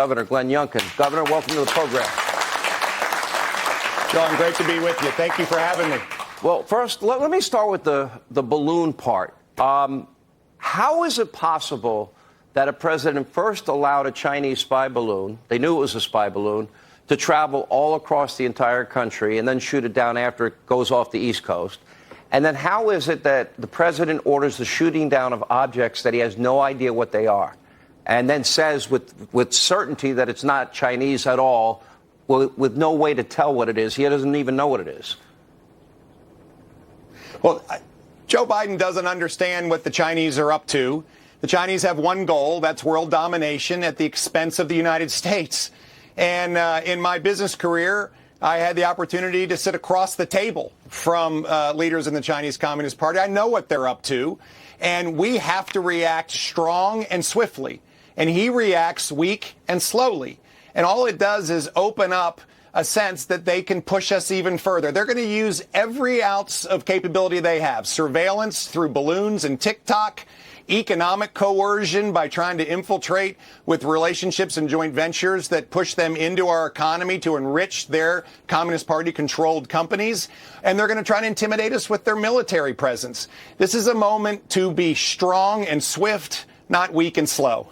Governor Glenn Youngkin. Governor, welcome to the program. John, great to be with you. Thank you for having me. Well, first, let me start with the balloon part. How is it possible that a president first allowed a Chinese spy balloon, they knew it was a spy balloon, to travel all across the entire country and then shoot it down after it goes off the East Coast? And then how is it that the president orders the shooting down of objects that he has no idea what they are, and then says with certainty that it's not Chinese at all, with no way to tell what it is? He doesn't even know what it is. Well, Joe Biden doesn't understand what the Chinese are up to. The Chinese have one goal, that's world domination at the expense of the United States. And in my business career, I had the opportunity to sit across the table from leaders in the Chinese Communist Party. I know what they're up to, and we have to react strong and swiftly. And he reacts weak and slowly. And all it does is open up a sense that they can push us even further. They're going to use every ounce of capability they have. Surveillance through balloons and TikTok, economic coercion by trying to infiltrate with relationships and joint ventures that push them into our economy to enrich their Communist Party-controlled companies. And they're going to try to intimidate us with their military presence. This is a moment to be strong and swift, not weak and slow.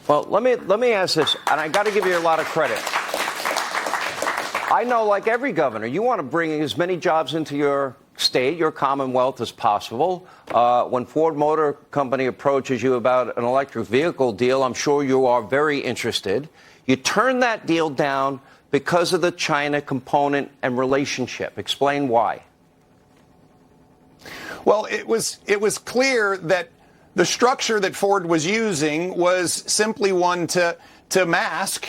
Well, let me ask this, and I got to give you a lot of credit. I know, like every governor, you want to bring as many jobs into your state, your commonwealth, as possible. When Ford Motor Company approaches you about an electric vehicle deal, I'm sure you are very interested. You turn that deal down because of the China component and relationship. Explain why. Well, it was clear that the structure that Ford was using was simply one to mask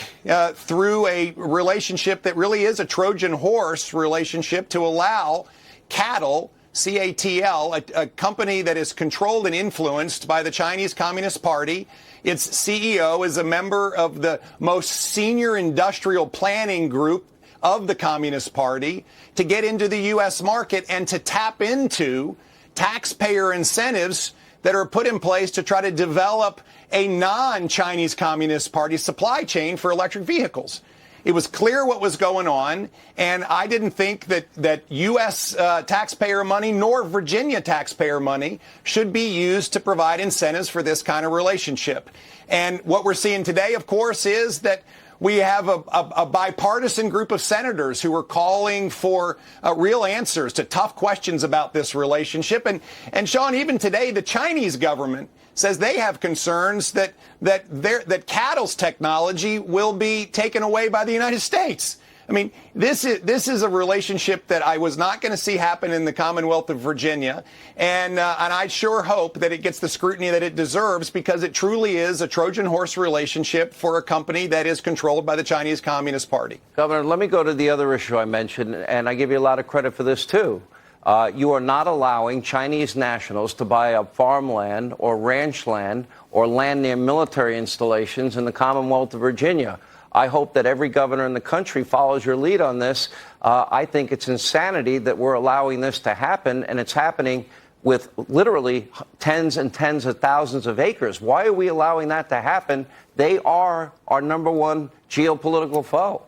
through a relationship that really is a Trojan horse relationship to allow CATL, CATL, a company that is controlled and influenced by the Chinese Communist Party. Its CEO is a member of the most senior industrial planning group of the Communist Party, to get into the U.S. market and to tap into taxpayer incentives that are put in place to try to develop a non-Chinese Communist Party supply chain for electric vehicles. It was clear what was going on, and I didn't think that U.S. taxpayer money nor Virginia taxpayer money should be used to provide incentives for this kind of relationship. And what we're seeing today, of course, is that we have a bipartisan group of senators who are calling for real answers to tough questions about this relationship. And Sean, even today, the Chinese government says they have concerns that CATL's technology will be taken away by the United States. I mean, this is a relationship that I was not going to see happen in the Commonwealth of Virginia, and I sure hope that it gets the scrutiny that it deserves, because it truly is a Trojan horse relationship for a company that is controlled by the Chinese Communist Party. Governor, let me go to the other issue I mentioned, and I give you a lot of credit for this, too. You are not allowing Chinese nationals to buy up farmland or ranch land or land near military installations in the Commonwealth of Virginia. I hope that every governor in the country follows your lead on this. I think it's insanity that we're allowing this to happen, and it's happening with literally tens and tens of thousands of acres. Why are we allowing that to happen? They are our number one geopolitical foe.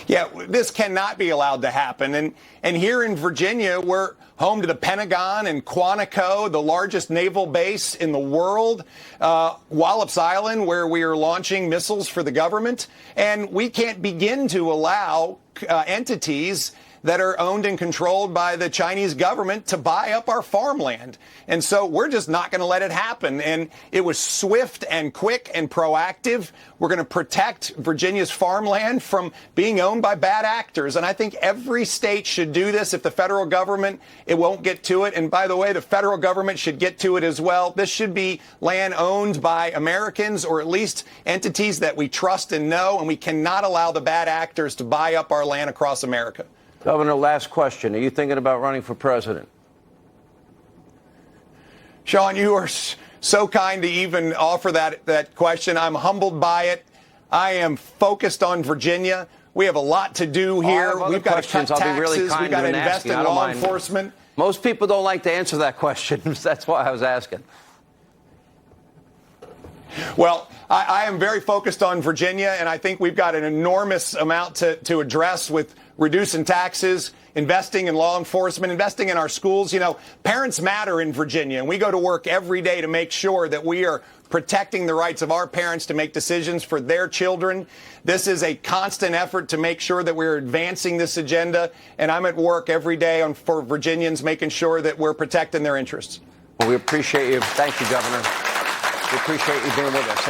Yeah, this cannot be allowed to happen. And here in Virginia, we're home to the Pentagon and Quantico, the largest naval base in the world, Wallops Island, where we are launching missiles for the government. And we can't begin to allow entities that are owned and controlled by the Chinese government to buy up our farmland. And so we're just not going to let it happen. And it was swift and quick and proactive. We're going to protect Virginia's farmland from being owned by bad actors. And I think every state should do this. If the federal government, it won't get to it. And by the way, the federal government should get to it as well. This should be land owned by Americans, or at least entities that we trust and know. And we cannot allow the bad actors to buy up our land across America. Governor, last question. Are you thinking about running for president? Sean, you are so kind to even offer that question. I'm humbled by it. I am focused on Virginia. We have a lot to do here. We've got to cut taxes. We've got to invest in law enforcement. Most people don't like to answer that question. That's why I was asking. Well, I am very focused on Virginia, and I think we've got an enormous amount to address with reducing taxes, investing in law enforcement, investing in our schools. You know, parents matter in Virginia, and we go to work every day to make sure that we are protecting the rights of our parents to make decisions for their children. This is a constant effort to make sure that we're advancing this agenda, and I'm at work every day for Virginians, making sure that we're protecting their interests. Well, we appreciate you. Thank you, Governor. We appreciate you being with us.